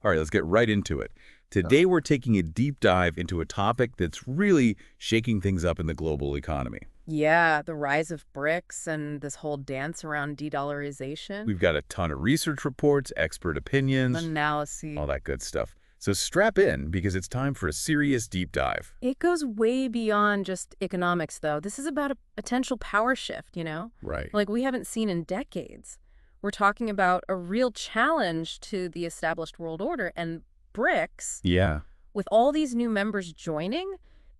All right, let's get right into it. Today, we're taking a deep dive into a topic that's really shaking things up in the global economy. Yeah, the rise of BRICS and this whole dance around de-dollarization, We've got a ton of research reports, expert opinions, analysis. all that good stuff. So strap in because it's time for a serious deep dive. It goes way beyond just economics, though. This is about a potential power shift. Right. Like we haven't seen in decades. We're talking about a real challenge to the established world order, and BRICS, Yeah. with all these new members joining,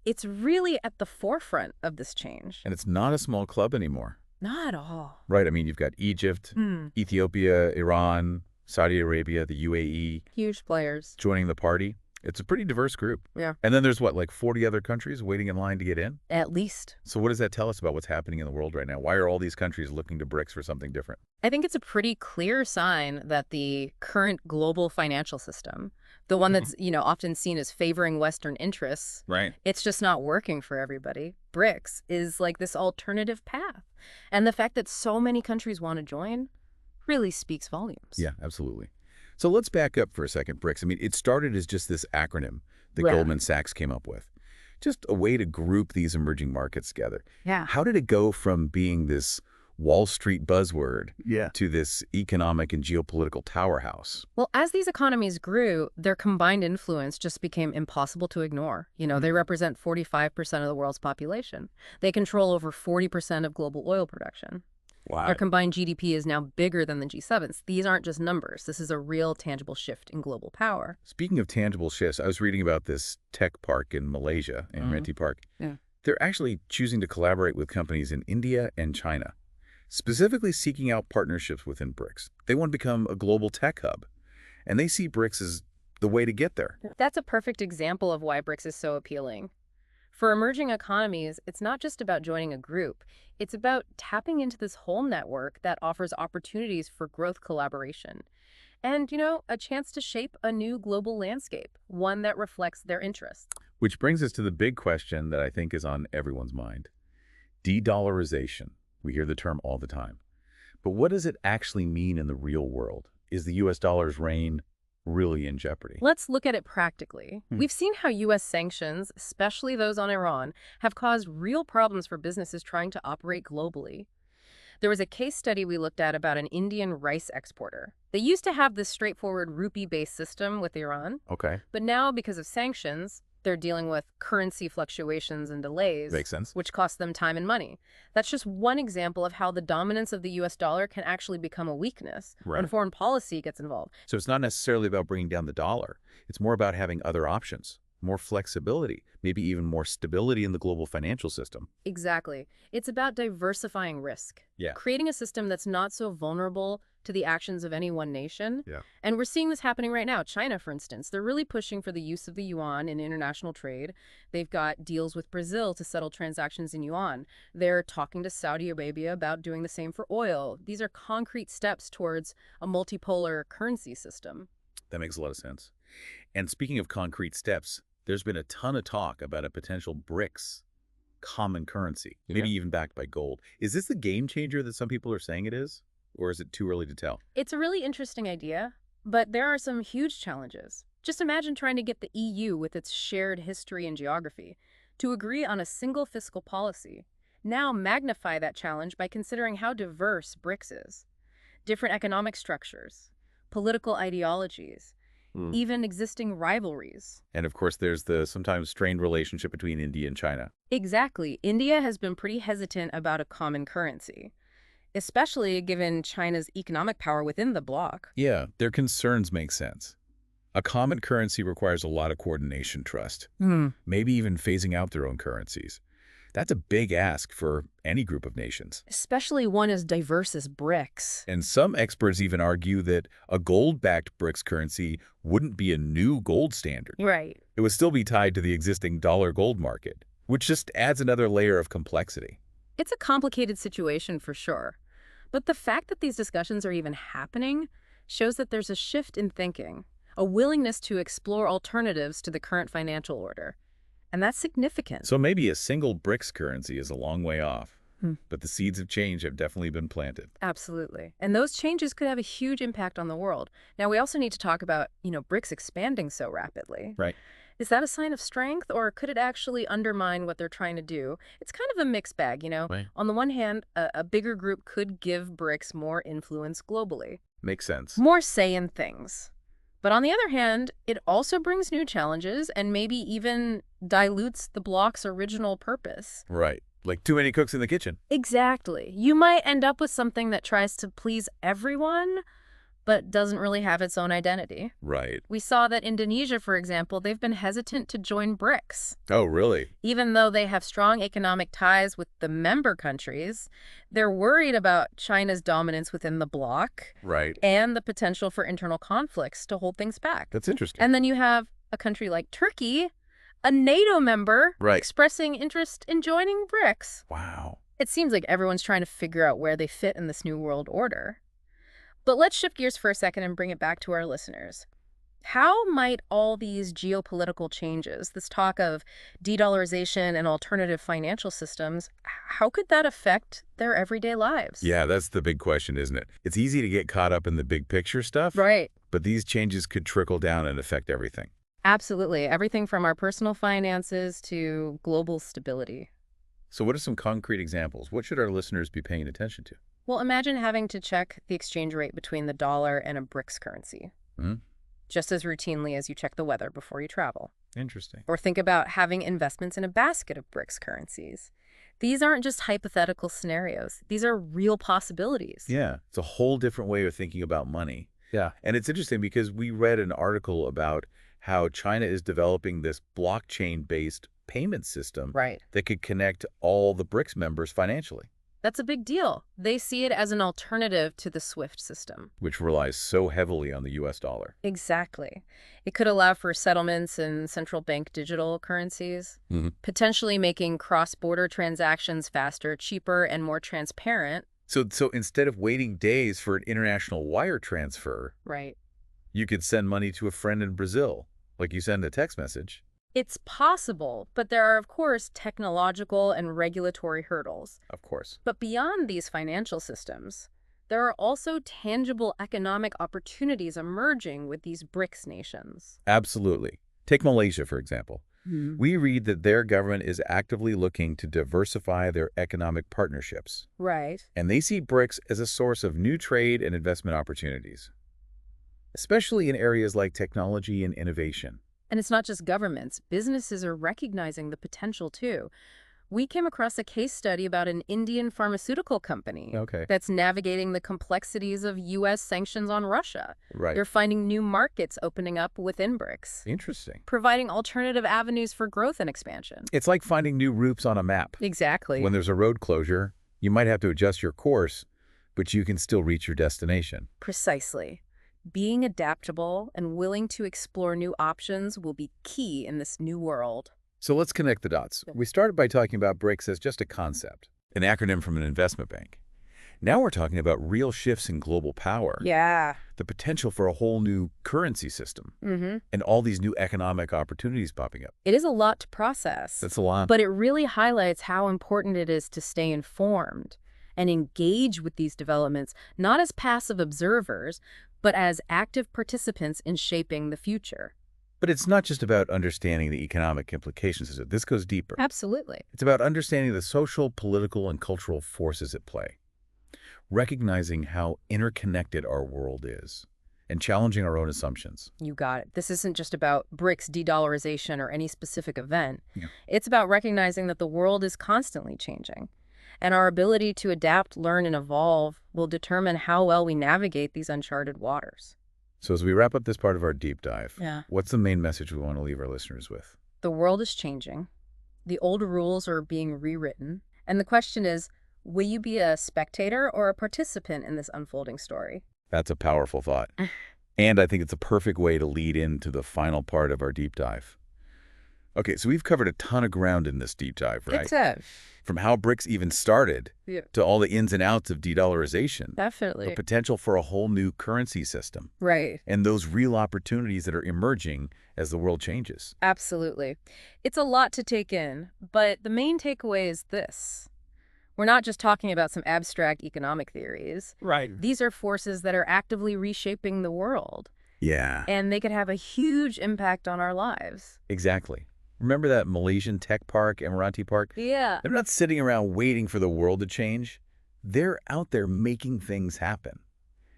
it's really at the forefront of this change. And it's not a small club anymore. Not at all. Right. I mean, you've got Egypt, Ethiopia, Iran, Saudi Arabia, the UAE Huge players. joining the party. It's a pretty diverse group. Yeah. And then there's what, like 40 other countries waiting in line to get in? At least. So what does that tell us about what's happening in the world right now? Why are all these countries looking to BRICS for something different? I think it's a pretty clear sign that the current global financial system, the one that's, often seen as favoring Western interests, Right. it's just not working for everybody. BRICS is like this alternative path. And the fact that so many countries want to join really speaks volumes. Yeah, absolutely. So let's back up for a second, BRICS. I mean, it started as just this acronym that Yeah. Goldman Sachs came up with. Just a way to group these emerging markets together. Yeah. How did it go from being this Wall Street buzzword Yeah. to this economic and geopolitical towerhouse? Well, as these economies grew, their combined influence just became impossible to ignore. They represent 45% of the world's population. They control over 40% of global oil production. Wow. Our combined GDP is now bigger than the G7's. These aren't just numbers. This is a real tangible shift in global power. Speaking of tangible shifts, I was reading about this tech park in Malaysia, in Renti Park. Yeah. They're actually choosing to collaborate with companies in India and China, specifically seeking out partnerships within BRICS. They want to become a global tech hub, and they see BRICS as the way to get there. That's a perfect example of why BRICS is so appealing. For emerging economies, it's not just about joining a group. It's about tapping into this whole network that offers opportunities for growth collaboration. And, a chance to shape a new global landscape, one that reflects their interests. Which brings us to the big question that I think is on everyone's mind. De-dollarization. We hear the term all the time. But what does it actually mean in the real world? Is the U.S. dollar's reign really in jeopardy? Let's look at it practically. We've seen how U.S. sanctions, especially those on Iran, have caused real problems for businesses trying to operate globally. There was a case study we looked at about an Indian rice exporter. They used to have this straightforward rupee-based system with Iran, Okay. but now, because of sanctions, they're dealing with currency fluctuations and delays, Makes sense. which cost them time and money. That's just one example of how the dominance of the U.S. dollar can actually become a weakness when Right. foreign policy gets involved. So it's not necessarily about bringing down the dollar. It's more about having other options, more flexibility, maybe even more stability in the global financial system. Exactly. It's about diversifying risk. Yeah. Creating a system that's not so vulnerable to the actions of any one nation. Yeah. And we're seeing this happening right now. China, for instance, they're really pushing for the use of the yuan in international trade. They've got deals with Brazil to settle transactions in yuan. They're talking to Saudi Arabia about doing the same for oil. These are concrete steps towards a multipolar currency system. That makes a lot of sense. And speaking of concrete steps, there's been a ton of talk about a potential BRICS common currency, maybe even backed by gold. Is this the game changer that some people are saying it is? Or is it too early to tell? It's a really interesting idea, but there are some huge challenges. Just imagine trying to get the EU, with its shared history and geography, to agree on a single fiscal policy. Now magnify that challenge by considering how diverse BRICS is. Different economic structures, political ideologies, even existing rivalries. And of course, there's the sometimes strained relationship between India and China. Exactly. India has been pretty hesitant about a common currency, especially given China's economic power within the bloc. Yeah, their concerns make sense. A common currency requires a lot of coordination, trust, maybe even phasing out their own currencies. That's a big ask for any group of nations. Especially one as diverse as BRICS. And some experts even argue that a gold-backed BRICS currency wouldn't be a new gold standard. Right. It would still be tied to the existing dollar-gold market, which just adds another layer of complexity. It's a complicated situation for sure. But the fact that these discussions are even happening shows that there's a shift in thinking, a willingness to explore alternatives to the current financial order. And that's significant. So maybe a single BRICS currency is a long way off. but the seeds of change have definitely been planted. Absolutely. And those changes could have a huge impact on the world. Now, we also need to talk about, BRICS expanding so rapidly. Right. Is that a sign of strength, or could it actually undermine what they're trying to do? It's kind of a mixed bag. Right. On the one hand, a bigger group could give BRICS more influence globally, Makes sense. more say in things. But on the other hand, it also brings new challenges and maybe even dilutes the bloc's original purpose. Right. Like too many cooks in the kitchen. Exactly. You might end up with something that tries to please everyone, but doesn't really have its own identity. Right. We saw that Indonesia, for example, they've been hesitant to join BRICS. Oh, really? Even though they have strong economic ties with the member countries, they're worried about China's dominance within the bloc Right. and the potential for internal conflicts to hold things back. That's interesting. And then you have a country like Turkey, a NATO member, Right. expressing interest in joining BRICS. Wow. It seems like everyone's trying to figure out where they fit in this new world order. But let's shift gears for a second and bring it back to our listeners. How might all these geopolitical changes, this talk of de-dollarization and alternative financial systems, how could that affect their everyday lives? Yeah, that's the big question, isn't it? It's easy to get caught up in the big picture stuff, Right. but these changes could trickle down and affect everything. Absolutely. Everything from our personal finances to global stability. So what are some concrete examples? What should our listeners be paying attention to? Well, imagine having to check the exchange rate between the dollar and a BRICS currency, just as routinely as you check the weather before you travel. Interesting. Or think about having investments in a basket of BRICS currencies. These aren't just hypothetical scenarios. These are real possibilities. Yeah, it's a whole different way of thinking about money. Yeah. And it's interesting because we read an article about how China is developing this blockchain-based payment system Right. that could connect all the BRICS members financially, That's a big deal. They see it as an alternative to the SWIFT system. which relies so heavily on the US dollar. Exactly. It could allow for settlements in central bank digital currencies, potentially making cross-border transactions faster, cheaper, and more transparent. So instead of waiting days for an international wire transfer, Right. you could send money to a friend in Brazil, like you send a text message. It's possible, but there are, of course, technological and regulatory hurdles. Of course. But beyond these financial systems, there are also tangible economic opportunities emerging with these BRICS nations. Absolutely. Take Malaysia, for example. We read that their government is actively looking to diversify their economic partnerships, Right. and they see BRICS as a source of new trade and investment opportunities, especially in areas like technology and innovation. And it's not just governments. Businesses are recognizing the potential, too. We came across a case study about an Indian pharmaceutical company Okay. that's navigating the complexities of U.S. sanctions on Russia. Right. They're finding new markets opening up within BRICS, Interesting. providing alternative avenues for growth and expansion. It's like finding new routes on a map. Exactly. When there's a road closure, you might have to adjust your course, but you can still reach your destination. Precisely. Being adaptable and willing to explore new options will be key in this new world. So let's connect the dots. We started by talking about BRICS as just a concept, an acronym from an investment bank. Now we're talking about real shifts in global power, Yeah. the potential for a whole new currency system, Mm-hmm. and all these new economic opportunities popping up. It is a lot to process. That's a lot. But it really highlights how important it is to stay informed and engage with these developments, not as passive observers, but as active participants in shaping the future. But it's not just about understanding the economic implications of it. This goes deeper. Absolutely. It's about understanding the social, political, and cultural forces at play, recognizing how interconnected our world is, and challenging our own assumptions. You got it. This isn't just about BRICS de-dollarization or any specific event. Yeah. It's about recognizing that the world is constantly changing, and our ability to adapt, learn, and evolve will determine how well we navigate these uncharted waters. So as we wrap up this part of our deep dive, Yeah. what's the main message we want to leave our listeners with? The world is changing. The old rules are being rewritten. And the question is, will you be a spectator or a participant in this unfolding story? That's a powerful thought. And I think it's a perfect way to lead into the final part of our deep dive. Okay, so we've covered a ton of ground in this deep dive, right? It's a... From how BRICS even started Yeah. to all the ins and outs of de-dollarization, Definitely. the potential for a whole new currency system, Right. and those real opportunities that are emerging as the world changes. Absolutely. It's a lot to take in, but the main takeaway is this. We're not just talking about some abstract economic theories. Right. These are forces that are actively reshaping the world, Yeah, and they could have a huge impact on our lives. exactly. Remember that Malaysian tech park, Emirati Park? Yeah. They're not sitting around waiting for the world to change. They're out there making things happen,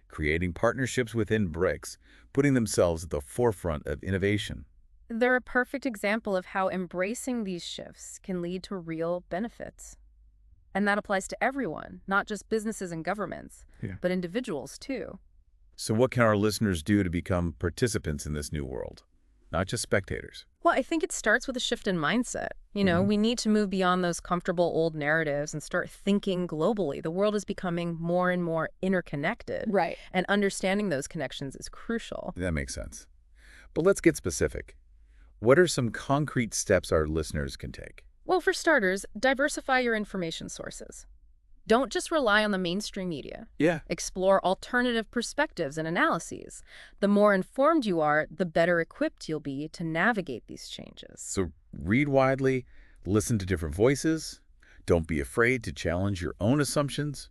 creating partnerships within BRICS, putting themselves at the forefront of innovation. They're a perfect example of how embracing these shifts can lead to real benefits. And that applies to everyone, not just businesses and governments, Yeah. but individuals too. So what can our listeners do to become participants in this new world, not just spectators? Well, I think it starts with a shift in mindset. Mhm. We need to move beyond those comfortable old narratives and start thinking globally. The world is becoming more and more interconnected. Right. And understanding those connections is crucial. That makes sense. But let's get specific. What are some concrete steps our listeners can take? Well, for starters, diversify your information sources. Don't just rely on the mainstream media. Yeah. Explore alternative perspectives and analyses. The more informed you are, the better equipped you'll be to navigate these changes. So read widely, listen to different voices. Don't be afraid to challenge your own assumptions.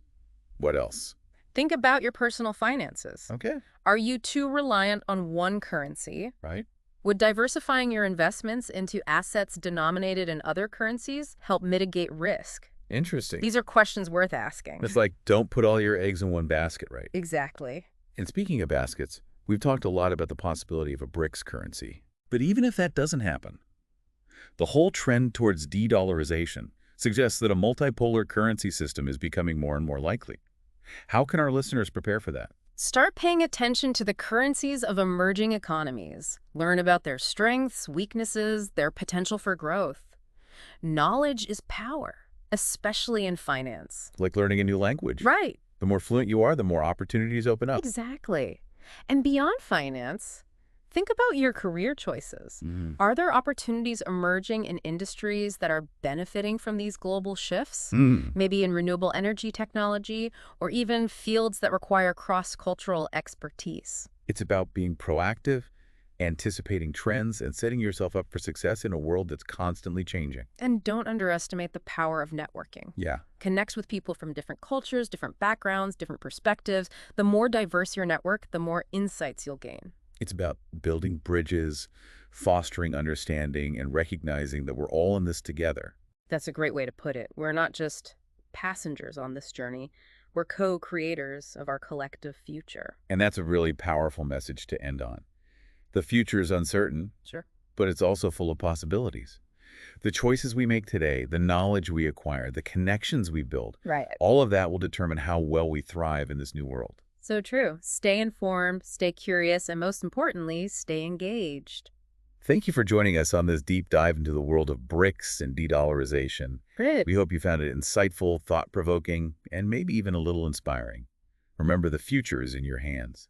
What else? Think about your personal finances. Okay. Are you too reliant on one currency? Right. Would diversifying your investments into assets denominated in other currencies help mitigate risk? Interesting. These are questions worth asking. It's like, don't put all your eggs in one basket, right? Exactly. And speaking of baskets, we've talked a lot about the possibility of a BRICS currency. But even if that doesn't happen, the whole trend towards de-dollarization suggests that a multipolar currency system is becoming more and more likely. How can our listeners prepare for that? Start paying attention to the currencies of emerging economies. Learn about their strengths, weaknesses, their potential for growth. Knowledge is power, especially in finance. Like learning a new language. Right. The more fluent you are, the more opportunities open up. Exactly. And beyond finance, think about your career choices. Mhm. Are there opportunities emerging in industries that are benefiting from these global shifts? Mm. Maybe in renewable energy technology, or even fields that require cross-cultural expertise. It's about being proactive, anticipating trends, and setting yourself up for success in a world that's constantly changing. And don't underestimate the power of networking. Yeah. Connect with people from different cultures, different backgrounds, different perspectives. The more diverse your network, the more insights you'll gain. It's about building bridges, fostering understanding, and recognizing that we're all in this together. That's a great way to put it. We're not just passengers on this journey. We're co-creators of our collective future. And that's a really powerful message to end on. The future is uncertain, Sure. but it's also full of possibilities. The choices we make today, the knowledge we acquire, the connections we build, Right. all of that will determine how well we thrive in this new world. So true. Stay informed, stay curious, and most importantly, stay engaged. Thank you for joining us on this deep dive into the world of BRICS and de-dollarization. Great. We hope you found it insightful, thought-provoking, and maybe even a little inspiring. Remember, the future is in your hands.